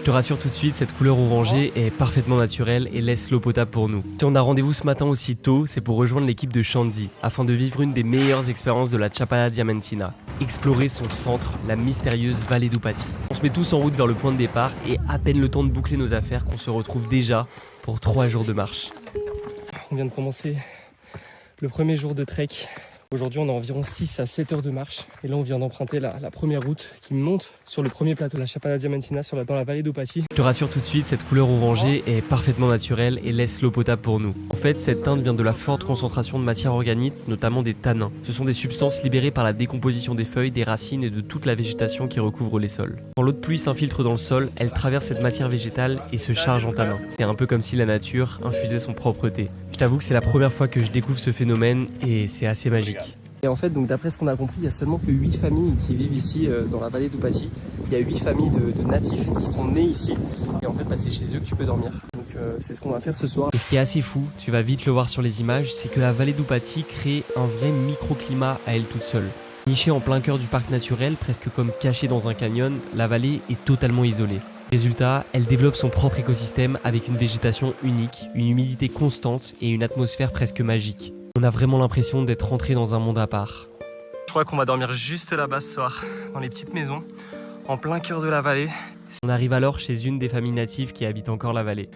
te rassure tout de suite, cette couleur orangée est parfaitement naturelle et laisse l'eau potable pour nous. Si on a rendez-vous ce matin aussi tôt, c'est pour rejoindre l'équipe de Shandy, afin de vivre une des meilleures expériences de la Chapada Diamantina. Explorer son centre, la mystérieuse vallée d'Upati. On se met tous en route vers le point de départ et à peine le temps de boucler nos affaires qu'on se retrouve déjà pour 3 jours de marche. On vient de commencer le premier jour de trek. Aujourd'hui, on a environ 6 à 7 heures de marche. Et là, on vient d'emprunter la première route qui monte sur le premier plateau de la Chapada Diamantina dans la vallée d'Upati. Je te rassure tout de suite, cette couleur orangée est parfaitement naturelle et laisse l'eau potable pour nous. En fait, cette teinte vient de la forte concentration de matière organique, notamment des tanins. Ce sont des substances libérées par la décomposition des feuilles, des racines et de toute la végétation qui recouvre les sols. Quand l'eau de pluie s'infiltre dans le sol, elle traverse cette matière végétale et se charge en tanins. C'est un peu comme si la nature infusait son propre thé. Je t'avoue que c'est la première fois que je découvre ce phénomène et c'est assez magique. Et en fait, donc d'après ce qu'on a compris, il n'y a seulement que 8 familles qui vivent ici dans la vallée d'Upati. Il y a 8 familles de natifs qui sont nés ici. Et en fait, c'est chez eux que tu peux dormir. Donc c'est ce qu'on va faire ce soir. Et ce qui est assez fou, tu vas vite le voir sur les images, c'est que la vallée d'Upati crée un vrai microclimat à elle toute seule. Nichée en plein cœur du parc naturel, presque comme cachée dans un canyon, la vallée est totalement isolée. Résultat, elle développe son propre écosystème avec une végétation unique, une humidité constante et une atmosphère presque magique. On a vraiment l'impression d'être rentré dans un monde à part. Je crois qu'on va dormir juste là-bas ce soir, dans les petites maisons, en plein cœur de la vallée. On arrive alors chez une des familles natives qui habitent encore la vallée.